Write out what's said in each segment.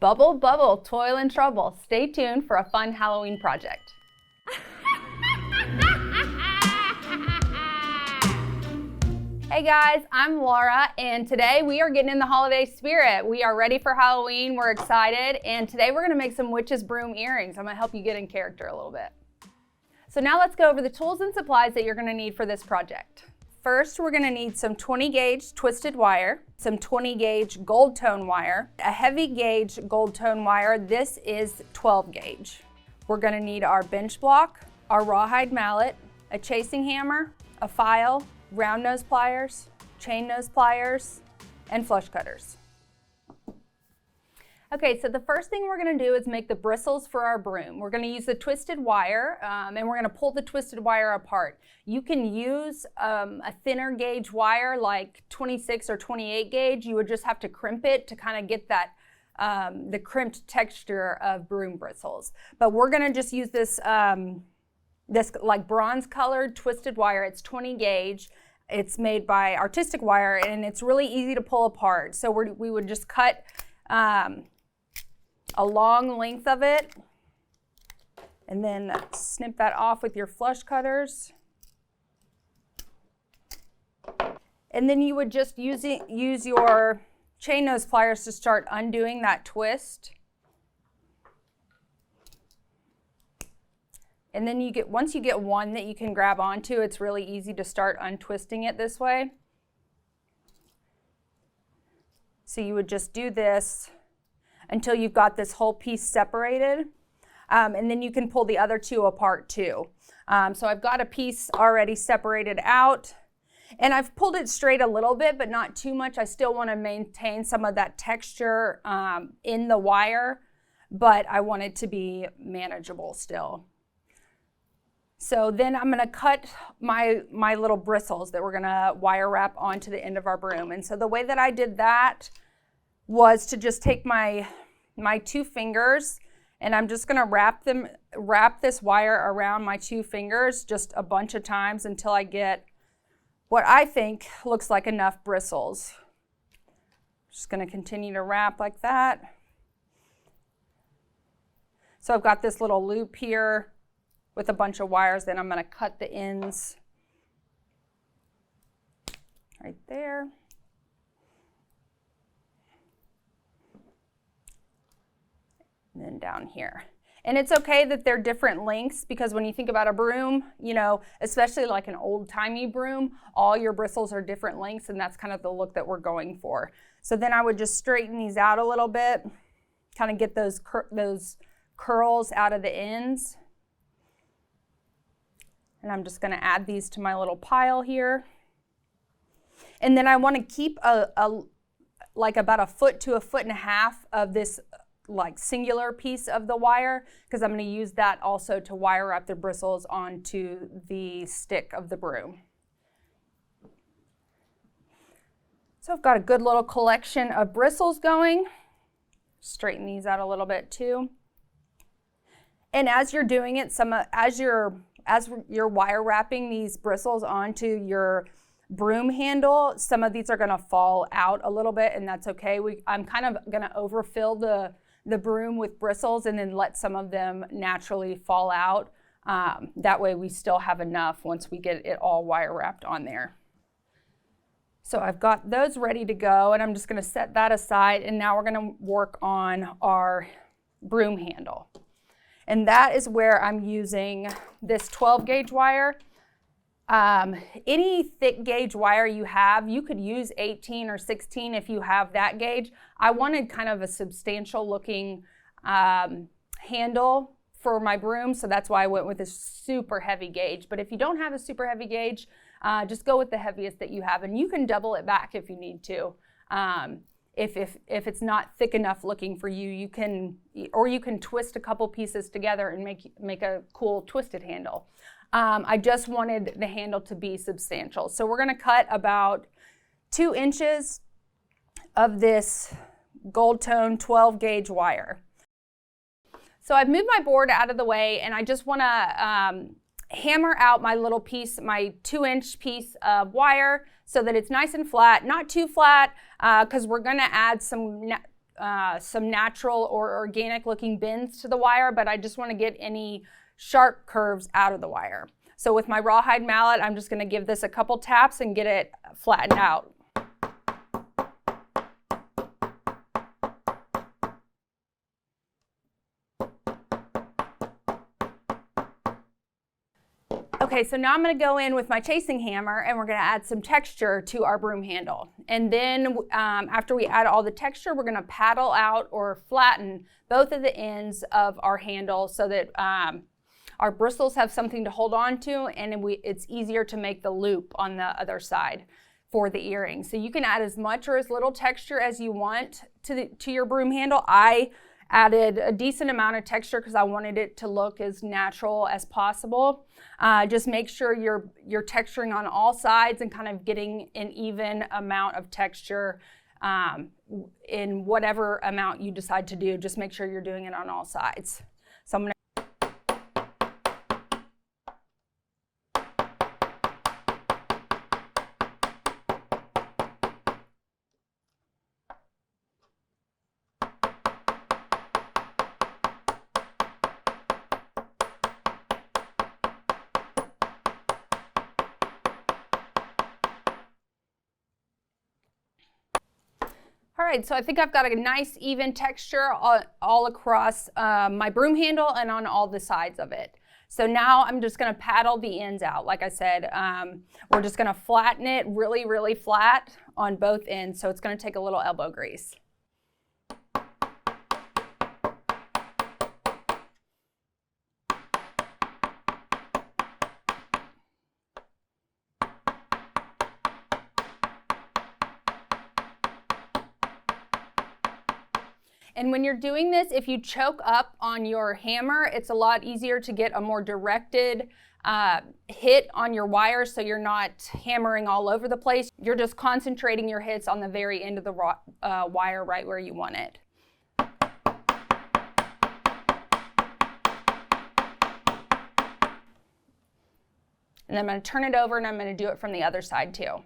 Bubble, bubble, toil and trouble. Stay tuned for a fun Halloween project. Hey guys, I'm Laura, and today we are getting in the holiday spirit. We are ready for Halloween, we're excited, and today we're gonna make some witch's broom earrings. I'm gonna help you get in character a little bit. So now let's go over the tools and supplies that you're gonna need for this project. First, we're gonna need some 20 gauge twisted wire, some 20 gauge gold tone wire, a heavy gauge gold tone wire. This is 12 gauge. We're gonna need our bench block, our rawhide mallet, a chasing hammer, a file, round nose pliers, chain nose pliers, and flush cutters. Okay, so the first thing we're gonna do is make the bristles for our broom. We're gonna use the twisted wire, and we're gonna pull the twisted wire apart. You can use a thinner gauge wire like 26 or 28 gauge. You would just have to crimp it to kind of get that the crimped texture of broom bristles. But we're gonna just use this, this like bronze colored twisted wire. It's 20 gauge. It's made by Artistic Wire, and it's really easy to pull apart. So we would just cut a long length of it, and then snip that off with your flush cutters. And then you would just use your chain nose pliers to start undoing that twist. And then once you get one that you can grab onto, it's really easy to start untwisting it this way. So you would just do this until you've got this whole piece separated. And then you can pull the other two apart too. So I've got a piece already separated out, and I've pulled it straight a little bit, but not too much. I still want to maintain some of that texture in the wire, but I want it to be manageable still. So then I'm gonna cut my little bristles that we're gonna wire wrap onto the end of our broom. And so the way that I did that was to just take my two fingers, and I'm just gonna wrap this wire around my two fingers just a bunch of times until I get what I think looks like enough bristles. Just gonna continue to wrap like that. So I've got this little loop here with a bunch of wires. Then I'm gonna cut the ends right there. And then down here. And it's okay that they're different lengths, because when you think about a broom, you know, especially like an old-timey broom, all your bristles are different lengths, and that's kind of the look that we're going for. So then I would just straighten these out a little bit, kind of get those curls out of the ends. And I'm just gonna add these to my little pile here. And then I wanna keep like about a foot to a foot and a half of this like singular piece of the wire, because I'm gonna use that also to wire wrap the bristles onto the stick of the broom. So I've got a good little collection of bristles going. Straighten these out a little bit too. And as you're doing it, as you're wire wrapping these bristles onto your broom handle, some of these are gonna fall out a little bit, and that's okay. I'm kind of gonna overfill the broom with bristles and then let some of them naturally fall out. That way we still have enough once we get it all wire wrapped on there. So I've got those ready to go, and I'm just gonna set that aside, and now we're gonna work on our broom handle. And that is where I'm using this 12 gauge wire. Any thick gauge wire you have, you could use 18 or 16 if you have that gauge. I wanted kind of a substantial looking handle for my broom, so that's why I went with a super heavy gauge. But if you don't have a super heavy gauge, just go with the heaviest that you have, and you can double it back if you need to. If it's not thick enough looking for you, you can twist a couple pieces together and make a cool twisted handle. I just wanted the handle to be substantial. So we're gonna cut about 2 inches of this gold tone 12 gauge wire. So I've moved my board out of the way, and I just wanna hammer out my little piece, my 2-inch piece of wire, so that it's nice and flat, not too flat, because we're gonna add some some natural or organic looking bends to the wire, but I just want to get any sharp curves out of the wire. So with my rawhide mallet, I'm just going to give this a couple taps and get it flattened out. Okay, so now I'm going to go in with my chasing hammer and we're going to add some texture to our broom handle. And then after we add all the texture, we're going to paddle out or flatten both of the ends of our handle so that our bristles have something to hold on to, and it's easier to make the loop on the other side for the earring. So you can add as much or as little texture as you want to your broom handle. I added a decent amount of texture because I wanted it to look as natural as possible. Just make sure you're texturing on all sides and kind of getting an even amount of texture in whatever amount you decide to do. Just make sure you're doing it on all sides. So I'm going to All right, so I think I've got a nice even texture all across my broom handle and on all the sides of it. So now I'm just going to paddle the ends out. Like I said, we're just going to flatten it really, really flat on both ends. So it's going to take a little elbow grease. And when you're doing this, if you choke up on your hammer, it's a lot easier to get a more directed hit on your wire, so you're not hammering all over the place. You're just concentrating your hits on the very end of the wire right where you want it. And I'm going to turn it over and I'm going to do it from the other side too.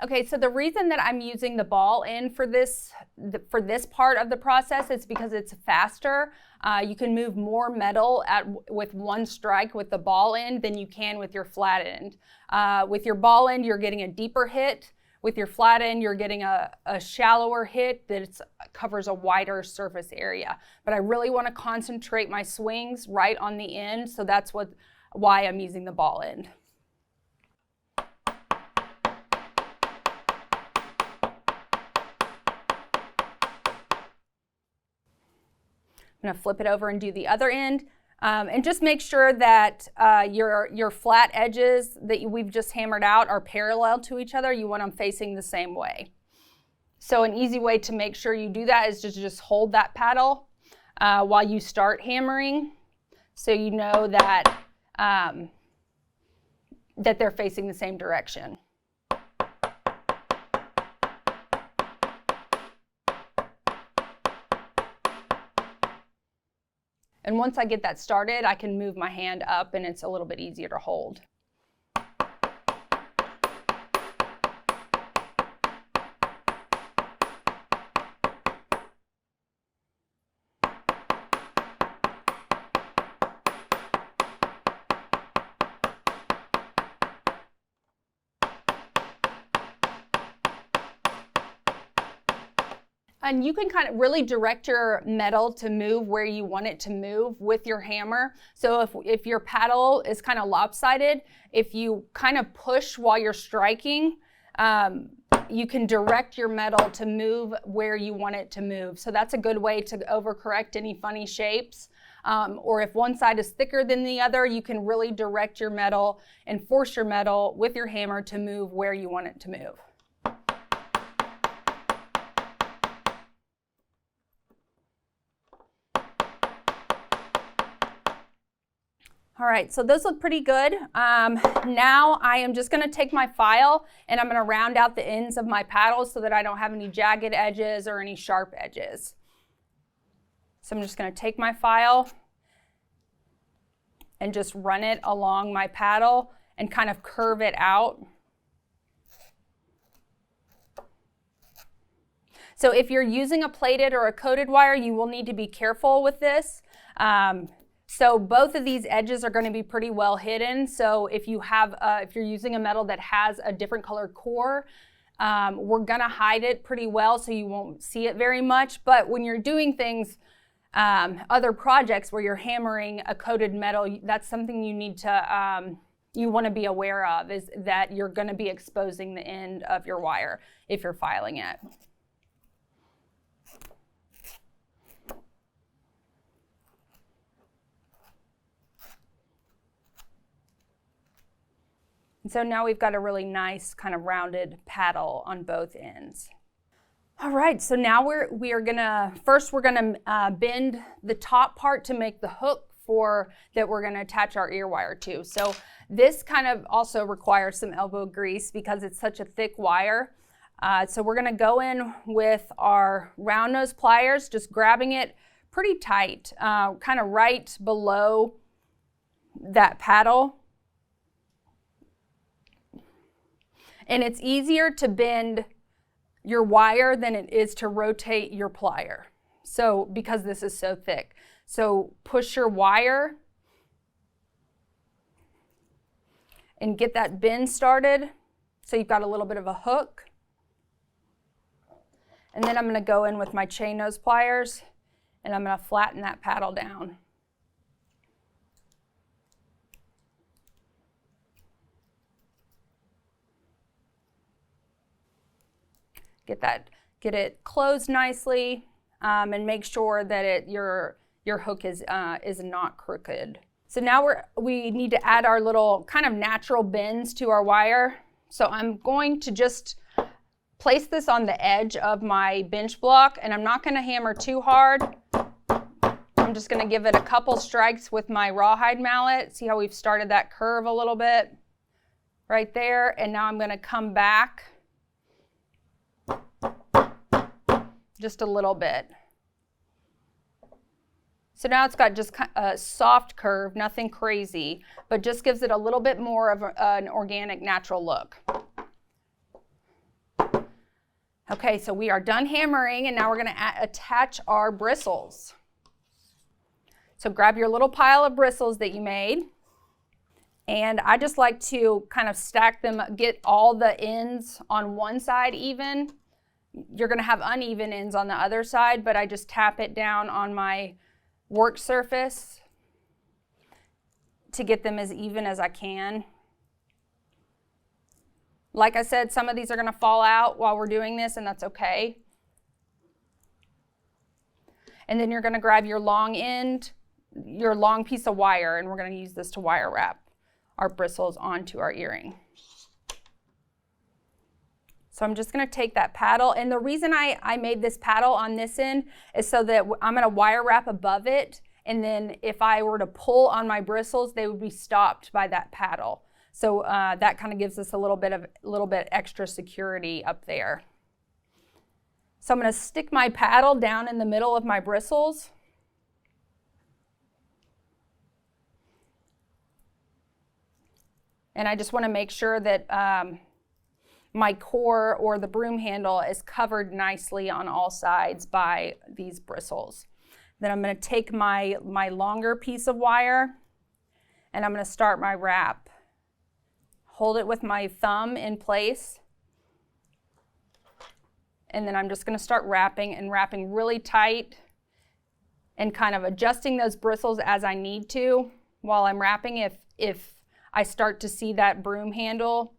Okay, so the reason that I'm using the ball end for this part of the process is because it's faster. You can move more metal with one strike with the ball end than you can with your flat end. With your ball end, you're getting a deeper hit. With your flat end, you're getting a shallower hit that covers a wider surface area. But I really want to concentrate my swings right on the end, so that's why I'm using the ball end. I'm going to flip it over and do the other end. And just make sure that your flat edges that we've just hammered out are parallel to each other. You want them facing the same way. So an easy way to make sure you do that is to just hold that paddle while you start hammering, so you know that, that they're facing the same direction. And once I get that started, I can move my hand up and it's a little bit easier to hold. And you can kind of really direct your metal to move where you want it to move with your hammer. So if your paddle is kind of lopsided, if you kind of push while you're striking, you can direct your metal to move where you want it to move. So that's a good way to overcorrect any funny shapes. Or if one side is thicker than the other, you can really direct your metal and force your metal with your hammer to move where you want it to move. All right, so those look pretty good. Now I am just gonna take my file and I'm gonna round out the ends of my paddles so that I don't have any jagged edges or any sharp edges. So I'm just gonna take my file and just run it along my paddle and kind of curve it out. So if you're using a plated or a coated wire, you will need to be careful with this. So both of these edges are going to be pretty well hidden. So if you're using a metal that has a different colored core, we're going to hide it pretty well so you won't see it very much. But when you're doing things, other projects where you're hammering a coated metal, that's something you need to, you want to be aware of, is that you're going to be exposing the end of your wire if you're filing it. And so now we've got a really nice kind of rounded paddle on both ends. All right, so now we're gonna bend the top part to make the hook that we're gonna attach our ear wire to. So this kind of also requires some elbow grease because it's such a thick wire. So we're gonna go in with our round nose pliers, just grabbing it pretty tight, kind of right below that paddle. And it's easier to bend your wire than it is to rotate your plier. So because this is so thick. So push your wire and get that bend started. So you've got a little bit of a hook. And then I'm going to go in with my chain nose pliers and I'm going to flatten that paddle down. Get it closed nicely, and make sure that your hook is not crooked. So now we need to add our little kind of natural bends to our wire. So I'm going to just place this on the edge of my bench block, and I'm not going to hammer too hard. I'm just going to give it a couple strikes with my rawhide mallet. See how we've started that curve a little bit right there, and now I'm going to come back just a little bit. So now it's got just a soft curve, nothing crazy, but just gives it a little bit more of an organic, natural look. Okay, so we are done hammering, and now we're going to attach our bristles. So grab your little pile of bristles that you made, and I just like to kind of stack them, get all the ends on one side even. You're going to have uneven ends on the other side, but I just tap it down on my work surface to get them as even as I can. Like I said, some of these are going to fall out while we're doing this, and that's okay. And then you're going to grab your long end, your long piece of wire, and we're going to use this to wire wrap our bristles onto our earring. So I'm just going to take that paddle, and the reason I made this paddle on this end is so that I'm going to wire wrap above it, and then if I were to pull on my bristles, they would be stopped by that paddle. So that kind of gives us a little bit extra security up there. So I'm going to stick my paddle down in the middle of my bristles. And I just want to make sure that my core or the broom handle is covered nicely on all sides by these bristles. Then I'm going to take my longer piece of wire and I'm going to start my wrap. Hold it with my thumb in place. And then I'm just going to start wrapping and wrapping really tight and kind of adjusting those bristles as I need to while I'm wrapping. If I start to see that broom handle,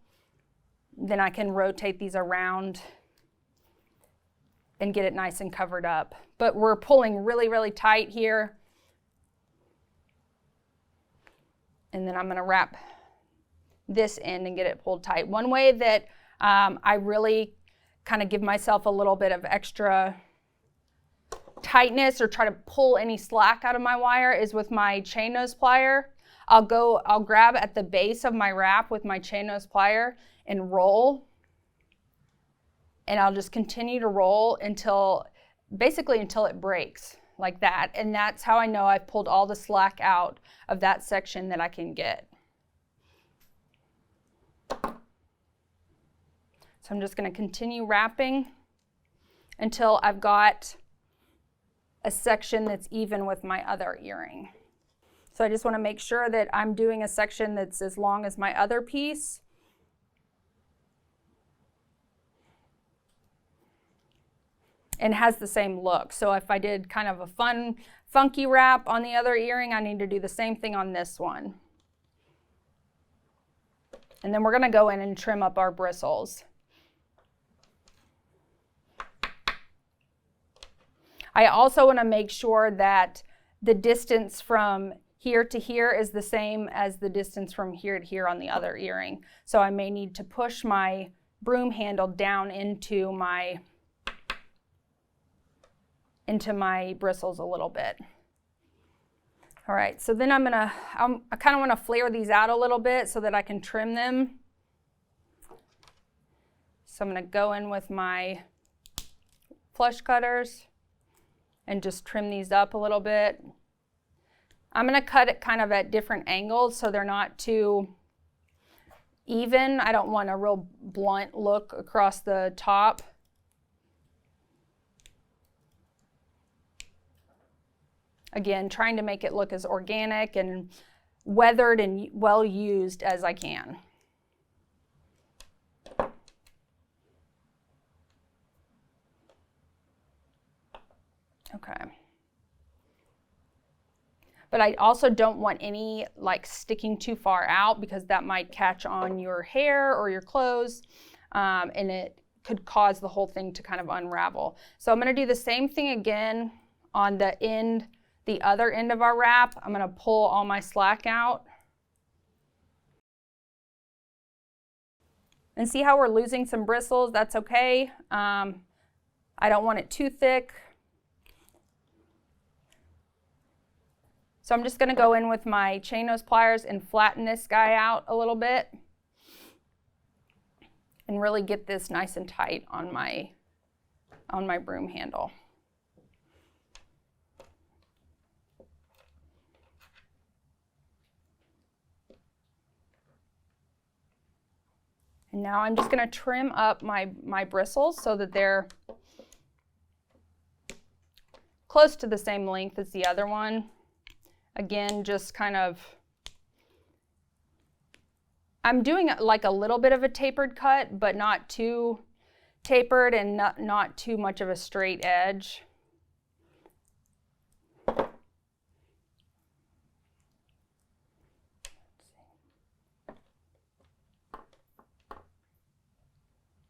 then I can rotate these around and get it nice and covered up. But we're pulling really, really tight here. And then I'm going to wrap this end and get it pulled tight. One way that I really kind of give myself a little bit of extra tightness or try to pull any slack out of my wire is with my chain nose plier. I'll grab at the base of my wrap with my chain nose plier and roll, and I'll just continue to roll until it breaks. like that. And that's how I know I've pulled all the slack out of that section that I can get. So I'm just going to continue wrapping until I've got a section that's even with my other earring. So I just want to make sure that I'm doing a section that's as long as my other piece. And has the same look. So if I did kind of a fun, funky wrap on the other earring, I need to do the same thing on this one. And then we're going to go in and trim up our bristles. I also want to make sure that the distance from here to here is the same as the distance from here to here on the other earring. So I may need to push my broom handle down into my bristles a little bit. All right, so then I kind of want to flare these out a little bit so that I can trim them. So I'm going to go in with my flush cutters and just trim these up a little bit. I'm going to cut it kind of at different angles so they're not too even. I don't want a real blunt look across the top. Again, trying to make it look as organic and weathered and well used as I can. Okay. But I also don't want any like sticking too far out because that might catch on your hair or your clothes, and it could cause the whole thing to kind of unravel. So I'm going to do the same thing again on the end. The other end of our wrap, I'm going to pull all my slack out. And see how we're losing some bristles? That's okay. I don't want it too thick. So I'm just going to go in with my chain nose pliers and flatten this guy out a little bit and really get this nice and tight on my broom handle. And now I'm just going to trim up my bristles so that they're close to the same length as the other one. Again, just kind of, I'm doing like a little bit of a tapered cut, but not too tapered and not too much of a straight edge.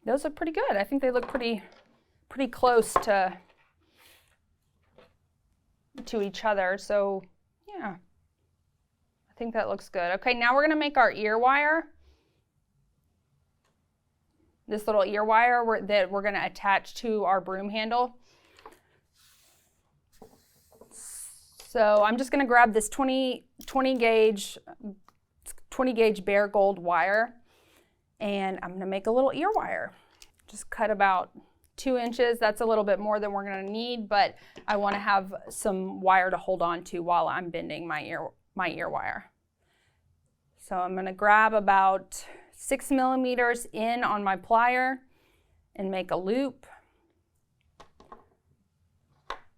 Those look pretty good. I think they look pretty close to each other. So yeah, I think that looks good. Okay, now we're going to make our ear wire. This little ear wire that we're going to attach to our broom handle. So I'm just going to grab this 20 gauge bare gold wire. And I'm going to make a little ear wire. Just cut about 2 inches. That's a little bit more than we're going to need, but I want to have some wire to hold on to while I'm bending my ear wire. So I'm going to grab about 6 millimeters in on my plier and make a loop.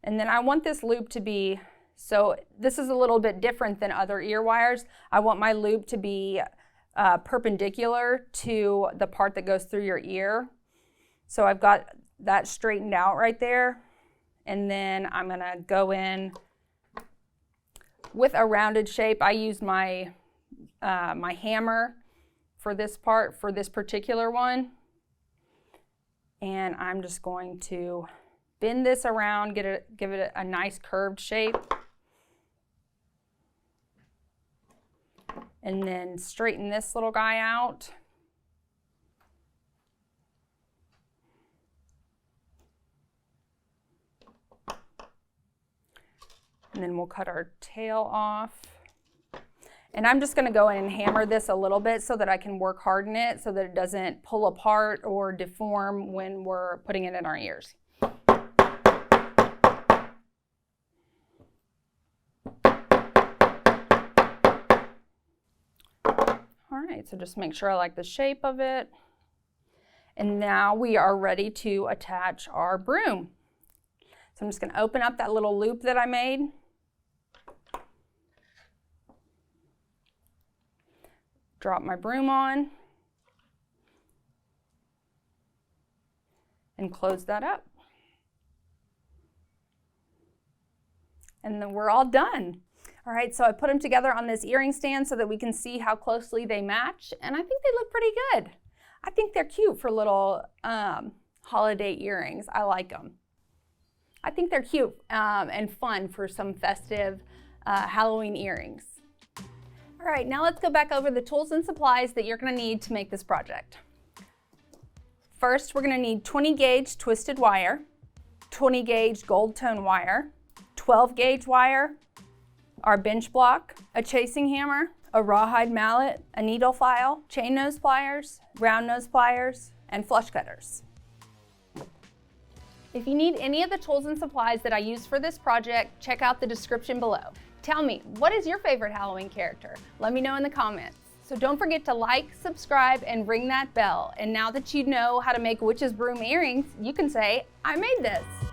And then I want this loop to be, so this is a little bit different than other ear wires. I want my loop to be perpendicular to the part that goes through your ear. So I've got that straightened out right there. And then I'm going to go in with a rounded shape. I used my hammer for this part, for this particular one. And I'm just going to bend this around, give it a nice curved shape. And then straighten this little guy out. And then we'll cut our tail off. And I'm just going to go in and hammer this a little bit so that I can work harden it so that it doesn't pull apart or deform when we're putting it in our ears. right, so just make sure I like the shape of it. And now we are ready to attach our broom. So I'm just going to open up that little loop that I made. Drop my broom on. And close that up. And then we're all done. All right, so I put them together on this earring stand so that we can see how closely they match, and I think they look pretty good. I think they're cute for little holiday earrings. I like them. I think they're cute and fun for some festive Halloween earrings. All right, now let's go back over the tools and supplies that you're gonna need to make this project. First, we're gonna need 20 gauge twisted wire, 20 gauge gold tone wire, 12 gauge wire, our bench block, a chasing hammer, a rawhide mallet, a needle file, chain nose pliers, round nose pliers, and flush cutters. If you need any of the tools and supplies that I used for this project, check out the description below. Tell me, what is your favorite Halloween character? Let me know in the comments. So don't forget to like, subscribe, and ring that bell. And now that you know how to make witch's broom earrings, you can say, I made this.